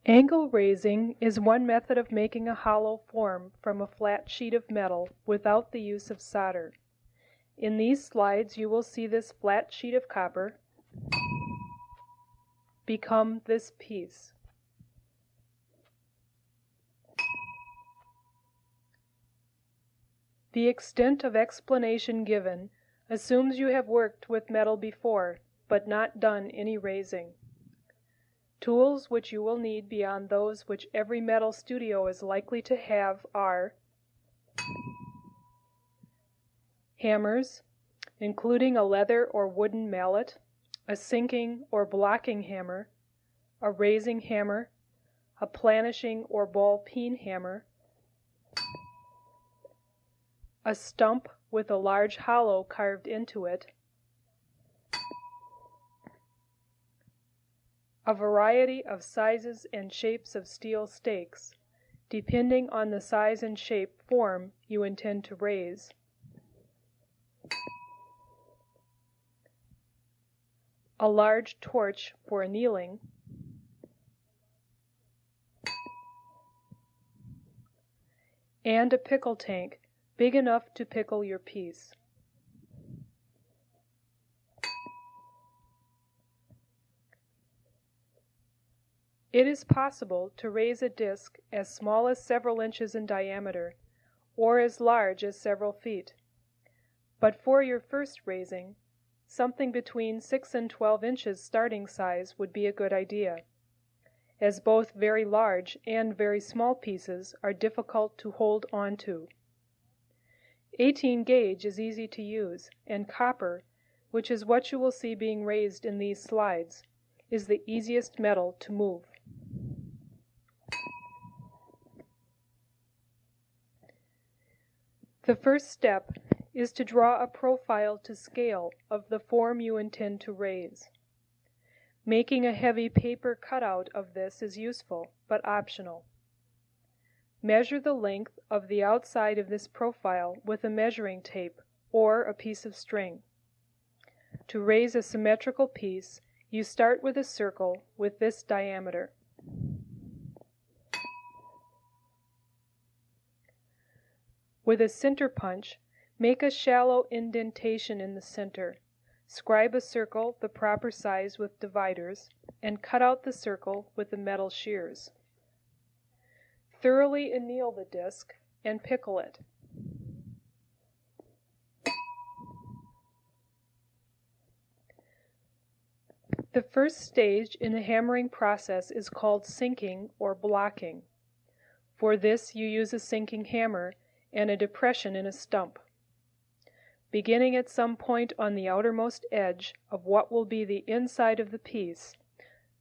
Angle raising is one method of making a hollow form from a flat sheet of metal without the use of solder. In these slides you will see this flat sheet of copper become this piece. The extent of explanation given assumes you have worked with metal before, but not done any raising. Tools which you will need beyond those which every metal studio is likely to have are hammers, including a leather or wooden mallet, a sinking or blocking hammer, a raising hammer, a planishing or ball-peen hammer, a stump with a large hollow carved into it, a variety of sizes and shapes of steel stakes, depending on the size and shape form you intend to raise, a large torch for annealing, and a pickle tank big enough to pickle your piece. It is possible to raise a disc as small as several inches in diameter, or as large as several feet. But for your first raising, something between 6 and 12 inches starting size would be a good idea, as both very large and very small pieces are difficult to hold onto. 18 gauge is easy to use, and copper, which is what you will see being raised in these slides, is the easiest metal to move. The first step is to draw a profile to scale of the form you intend to raise. Making a heavy paper cutout of this is useful, but optional. Measure the length of the outside of this profile with a measuring tape or a piece of string. To raise a symmetrical piece, you start with a circle with this diameter. With a center punch, make a shallow indentation in the center. Scribe a circle the proper size with dividers, and cut out the circle with the metal shears. Thoroughly anneal the disc and pickle it. The first stage in the hammering process is called sinking or blocking. For this you use a sinking hammer and a depression in a stump. Beginning at some point on the outermost edge of what will be the inside of the piece,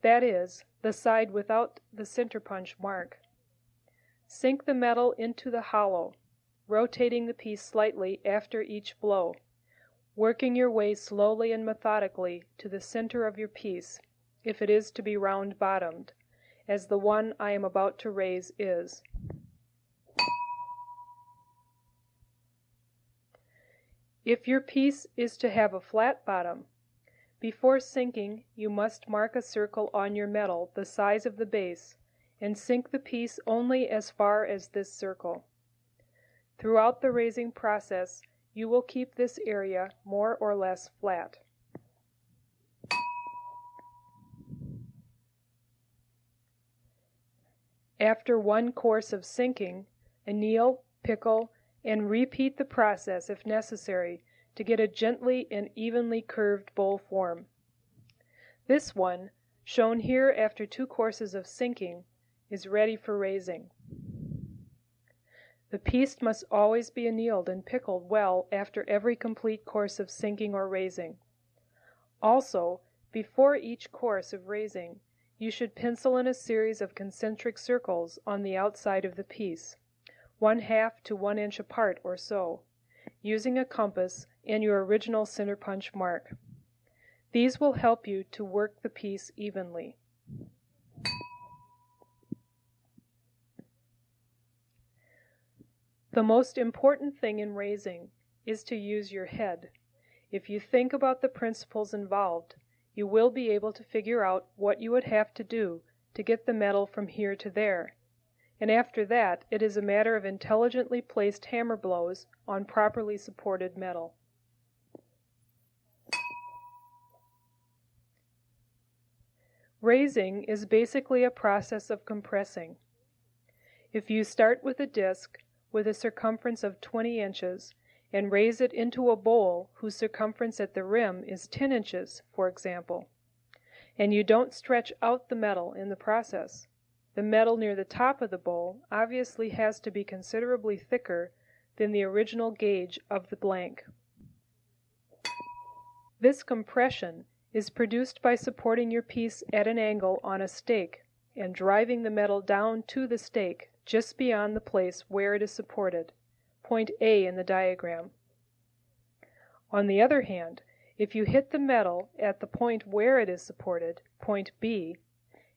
that is, the side without the center punch mark. Sink the metal into the hollow, rotating the piece slightly after each blow, working your way slowly and methodically to the center of your piece, if it is to be round-bottomed, as the one I am about to raise is. If your piece is to have a flat bottom, before sinking you must mark a circle on your metal the size of the base, and sink the piece only as far as this circle. Throughout the raising process, you will keep this area more or less flat. After one course of sinking, anneal, pickle, and repeat the process if necessary to get a gently and evenly curved bowl form. This one, shown here after 2 courses of sinking, is ready for raising. The piece must always be annealed and pickled well after every complete course of sinking or raising. Also, before each course of raising, you should pencil in a series of concentric circles on the outside of the piece, 1/2 to 1 inch apart or so, using a compass and your original center punch mark. These will help you to work the piece evenly. The most important thing in raising is to use your head. If you think about the principles involved, you will be able to figure out what you would have to do to get the metal from here to there, and after that it is a matter of intelligently placed hammer blows on properly supported metal. Raising is basically a process of compressing. If you start with a disc with a circumference of 20 inches and raise it into a bowl whose circumference at the rim is 10 inches, for example, and you don't stretch out the metal in the process, the metal near the top of the bowl obviously has to be considerably thicker than the original gauge of the blank. This compression is produced by supporting your piece at an angle on a stake and driving the metal down to the stake just beyond the place where it is supported, point A in the diagram. On the other hand, if you hit the metal at the point where it is supported, point B,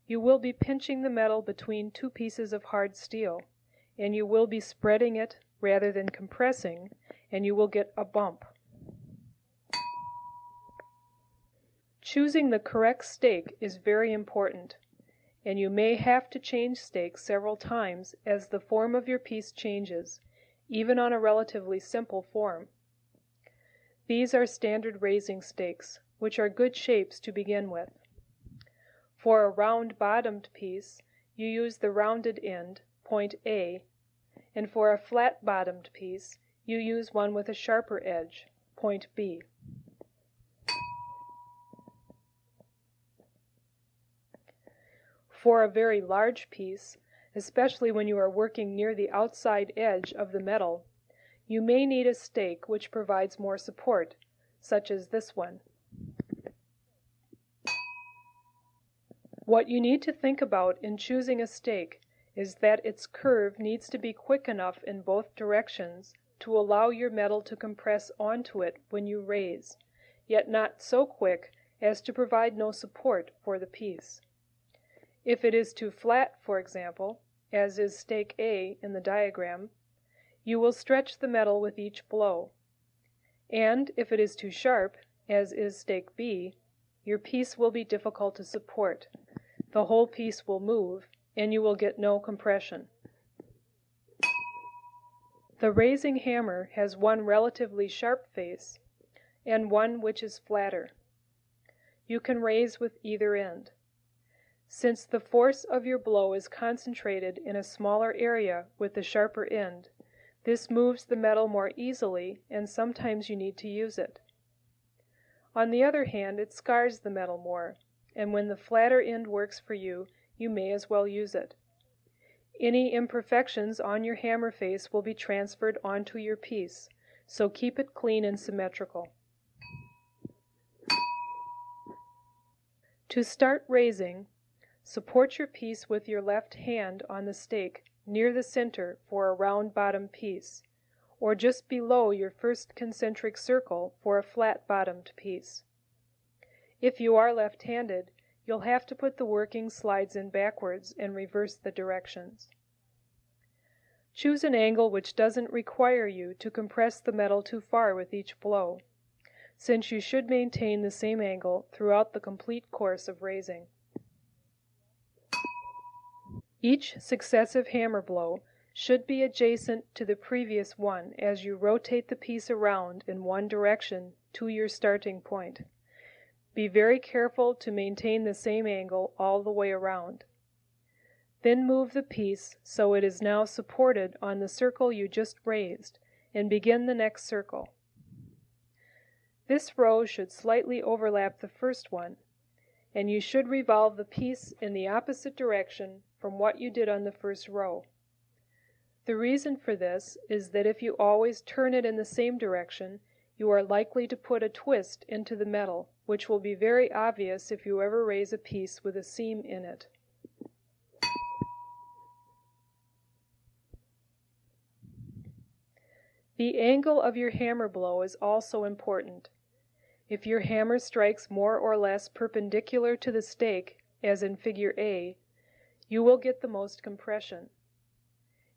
you will be pinching the metal between two pieces of hard steel, and you will be spreading it rather than compressing, and you will get a bump. Choosing the correct stake is very important, and you may have to change stakes several times as the form of your piece changes, even on a relatively simple form. These are standard raising stakes, which are good shapes to begin with. For a round-bottomed piece, you use the rounded end, point A, and for a flat-bottomed piece, you use one with a sharper edge, point B. For a very large piece, especially when you are working near the outside edge of the metal, you may need a stake which provides more support, such as this one. What you need to think about in choosing a stake is that its curve needs to be quick enough in both directions to allow your metal to compress onto it when you raise, yet not so quick as to provide no support for the piece. If it is too flat, for example, as is stake A in the diagram, you will stretch the metal with each blow. And if it is too sharp, as is stake B, your piece will be difficult to support. The whole piece will move, and you will get no compression. The raising hammer has one relatively sharp face and one which is flatter. You can raise with either end. Since the force of your blow is concentrated in a smaller area with the sharper end, this moves the metal more easily, and sometimes you need to use it. On the other hand, it scars the metal more, and when the flatter end works for you, you may as well use it. Any imperfections on your hammer face will be transferred onto your piece, so keep it clean and symmetrical. To start raising, support your piece with your left hand on the stake near the center for a round bottom piece, or just below your first concentric circle for a flat bottomed piece. If you are left-handed, you'll have to put the working slides in backwards and reverse the directions. Choose an angle which doesn't require you to compress the metal too far with each blow, since you should maintain the same angle throughout the complete course of raising. Each successive hammer blow should be adjacent to the previous one as you rotate the piece around in one direction to your starting point. Be very careful to maintain the same angle all the way around. Then move the piece so it is now supported on the circle you just raised, and begin the next circle. This row should slightly overlap the first one, and you should revolve the piece in the opposite direction from what you did on the first row. The reason for this is that if you always turn it in the same direction, you are likely to put a twist into the metal, which will be very obvious if you ever raise a piece with a seam in it. The angle of your hammer blow is also important. If your hammer strikes more or less perpendicular to the stake, as in figure A, you will get the most compression.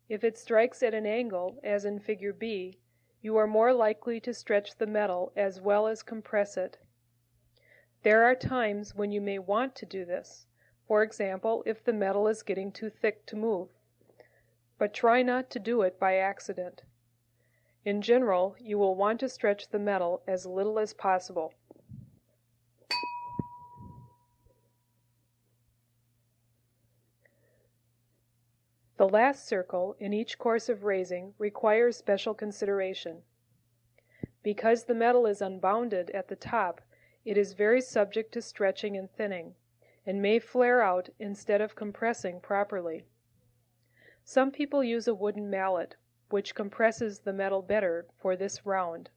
If it strikes at an angle, as in figure B, you are more likely to stretch the metal as well as compress it. There are times when you may want to do this, for example, if the metal is getting too thick to move. But try not to do it by accident. In general, you will want to stretch the metal as little as possible. The last circle in each course of raising requires special consideration. Because the metal is unbounded at the top, it is very subject to stretching and thinning, and may flare out instead of compressing properly. Some people use a wooden mallet, which compresses the metal better for this round.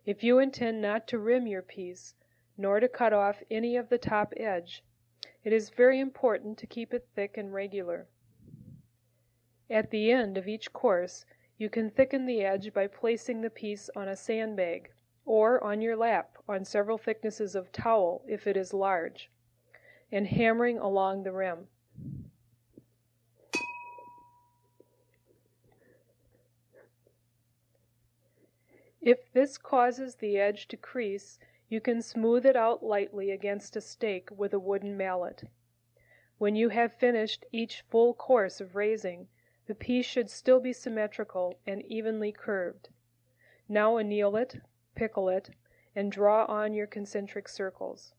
If you intend not to rim your piece, nor to cut off any of the top edge, it is very important to keep it thick and regular. At the end of each course, you can thicken the edge by placing the piece on a sandbag, or on your lap on several thicknesses of towel if it is large, and hammering along the rim. If this causes the edge to crease, you can smooth it out lightly against a stake with a wooden mallet. When you have finished each full course of raising, the piece should still be symmetrical and evenly curved. Now anneal it, pickle it, and draw on your concentric circles.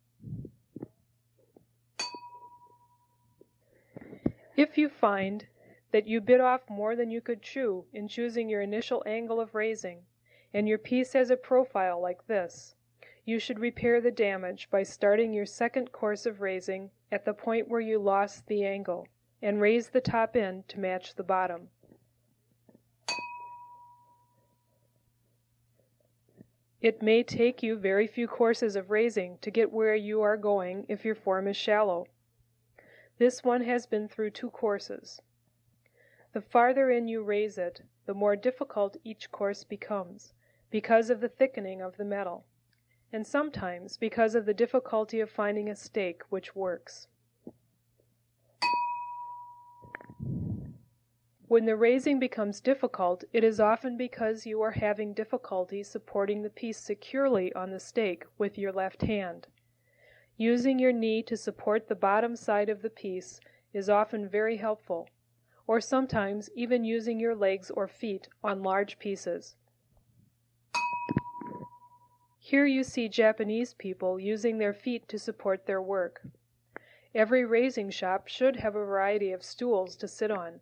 If you find that you bit off more than you could chew in choosing your initial angle of raising, and your piece has a profile like this, you should repair the damage by starting your second course of raising at the point where you lost the angle, and raise the top end to match the bottom. It may take you very few courses of raising to get where you are going if your form is shallow. This one has been through 2 courses. The farther in you raise it, the more difficult each course becomes, because of the thickening of the metal, and sometimes because of the difficulty of finding a stake which works. When the raising becomes difficult, it is often because you are having difficulty supporting the piece securely on the stake with your left hand. Using your knee to support the bottom side of the piece is often very helpful, or sometimes even using your legs or feet on large pieces. Here you see Japanese people using their feet to support their work. Every raising shop should have a variety of stools to sit on,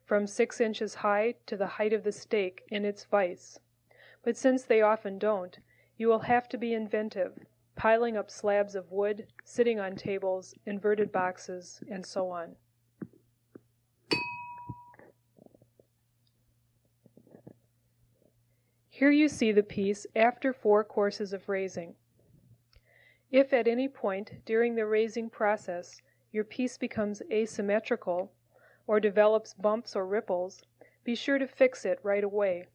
from 6 inches high to the height of the stake in its vise. But since they often don't, you will have to be inventive, piling up slabs of wood, sitting on tables, inverted boxes, and so on. Here you see the piece after 4 courses of raising. If at any point during the raising process your piece becomes asymmetrical or develops bumps or ripples, be sure to fix it right away.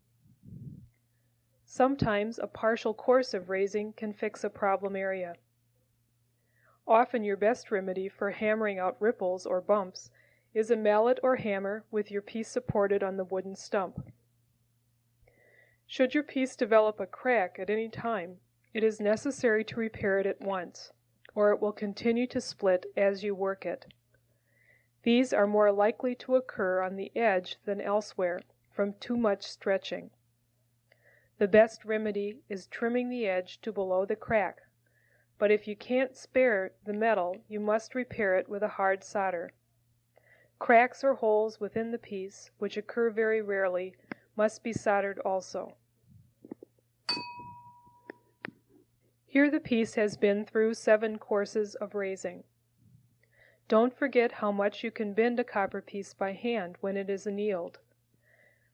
Sometimes a partial course of raising can fix a problem area. Often your best remedy for hammering out ripples or bumps is a mallet or hammer with your piece supported on the wooden stump. Should your piece develop a crack at any time, it is necessary to repair it at once, or it will continue to split as you work it. These are more likely to occur on the edge than elsewhere from too much stretching. The best remedy is trimming the edge to below the crack, but if you can't spare the metal, you must repair it with a hard solder. Cracks or holes within the piece, which occur very rarely, must be soldered also. Here the piece has been through 7 courses of raising. Don't forget how much you can bend a copper piece by hand when it is annealed.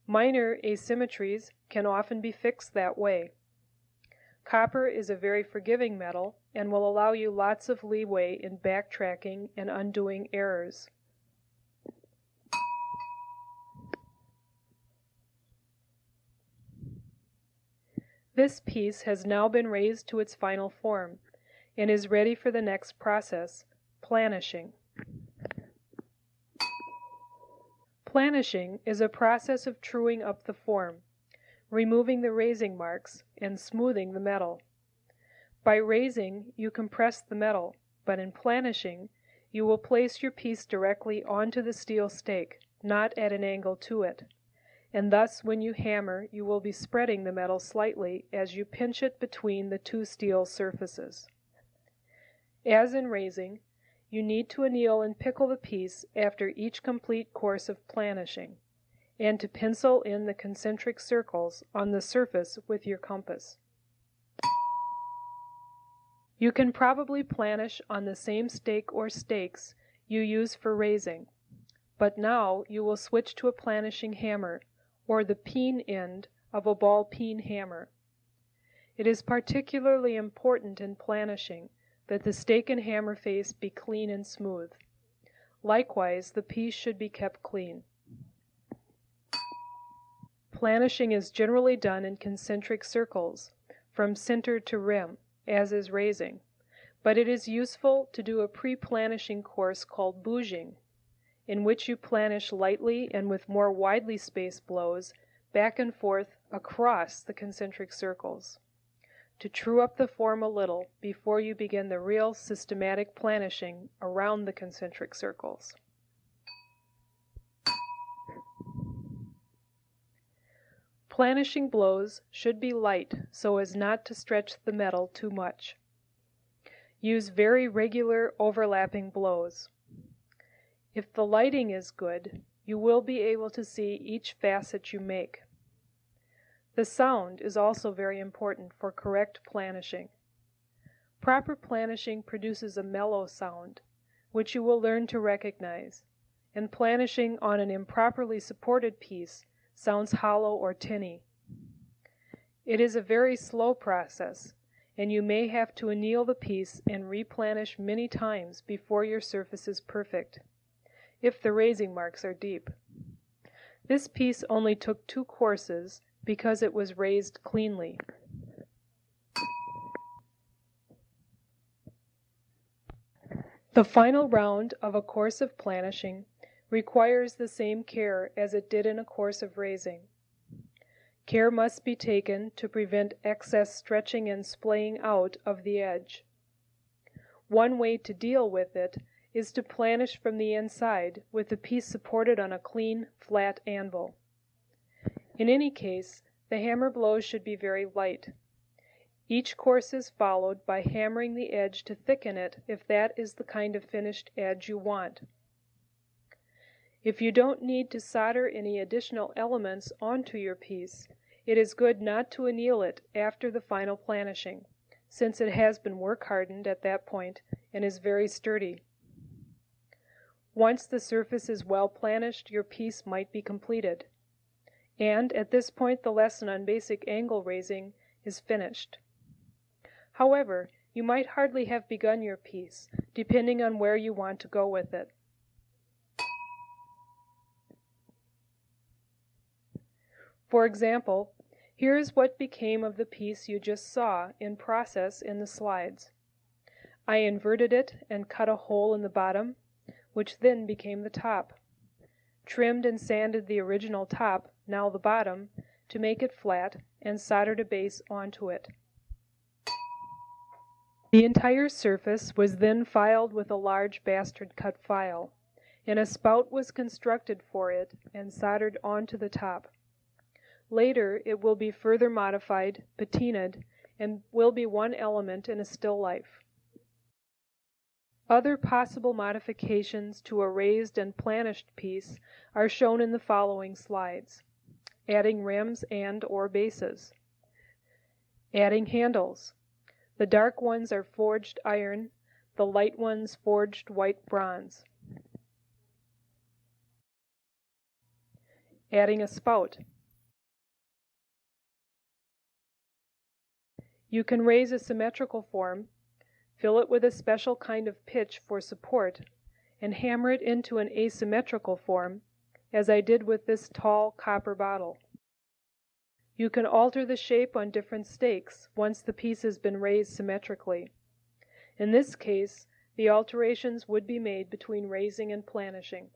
Minor asymmetries can often be fixed that way. Copper is a very forgiving metal and will allow you lots of leeway in backtracking and undoing errors. This piece has now been raised to its final form and is ready for the next process, planishing. Planishing is a process of truing up the form, removing the raising marks, and smoothing the metal. By raising, you compress the metal, but in planishing, you will place your piece directly onto the steel stake, not at an angle to it, and thus when you hammer you will be spreading the metal slightly as you pinch it between the two steel surfaces. As in raising, you need to anneal and pickle the piece after each complete course of planishing, and to pencil in the concentric circles on the surface with your compass. You can probably planish on the same stake or stakes you use for raising, but now you will switch to a planishing hammer, or the peen end of a ball peen hammer. It is particularly important in planishing that the stake and hammer face be clean and smooth. Likewise, the piece should be kept clean. Planishing is generally done in concentric circles, from center to rim, as is raising, but it is useful to do a pre-planishing course called bouging, in which you planish lightly and with more widely spaced blows back and forth across the concentric circles, to true up the form a little before you begin the real systematic planishing around the concentric circles. Planishing blows should be light so as not to stretch the metal too much. Use very regular overlapping blows. If the lighting is good, you will be able to see each facet you make. The sound is also very important for correct planishing. Proper planishing produces a mellow sound, which you will learn to recognize, and planishing on an improperly supported piece sounds hollow or tinny. It is a very slow process, and you may have to anneal the piece and replanish many times before your surface is perfect, if the raising marks are deep. This piece only took 2 courses because it was raised cleanly. The final round of a course of planishing requires the same care as it did in a course of raising. Care must be taken to prevent excess stretching and splaying out of the edge. One way to deal with it is to planish from the inside with the piece supported on a clean, flat anvil. In any case, the hammer blows should be very light. Each course is followed by hammering the edge to thicken it if that is the kind of finished edge you want. If you don't need to solder any additional elements onto your piece, it is good not to anneal it after the final planishing, since it has been work hardened at that point and is very sturdy. Once the surface is well planished, your piece might be completed. And at this point the lesson on basic angle raising is finished. However, you might hardly have begun your piece, depending on where you want to go with it. For example, here is what became of the piece you just saw in process in the slides. I inverted it and cut a hole in the bottom, which then became the top. Trimmed and sanded the original top, now the bottom, to make it flat, and soldered a base onto it. The entire surface was then filed with a large bastard cut file, and a spout was constructed for it and soldered onto the top. Later it will be further modified, patinaed, and will be one element in a still life. Other possible modifications to a raised and planished piece are shown in the following slides. Adding rims and/or bases. Adding handles. The dark ones are forged iron, the light ones forged white bronze. Adding a spout. You can raise a symmetrical form, fill it with a special kind of pitch for support, and hammer it into an asymmetrical form, as I did with this tall copper bottle. You can alter the shape on different stakes once the piece has been raised symmetrically. In this case, the alterations would be made between raising and planishing.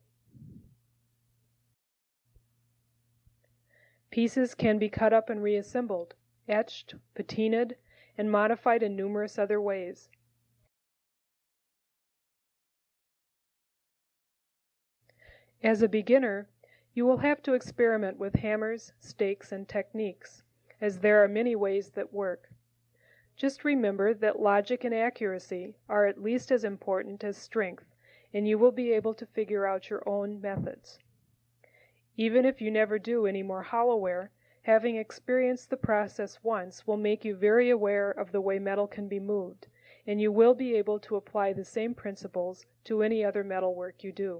Pieces can be cut up and reassembled, etched, patinaed, and modified in numerous other ways. As a beginner, you will have to experiment with hammers, stakes, and techniques, as there are many ways that work. Just remember that logic and accuracy are at least as important as strength, and you will be able to figure out your own methods. Even if you never do any more hollowware, having experienced the process once will make you very aware of the way metal can be moved, and you will be able to apply the same principles to any other metalwork you do.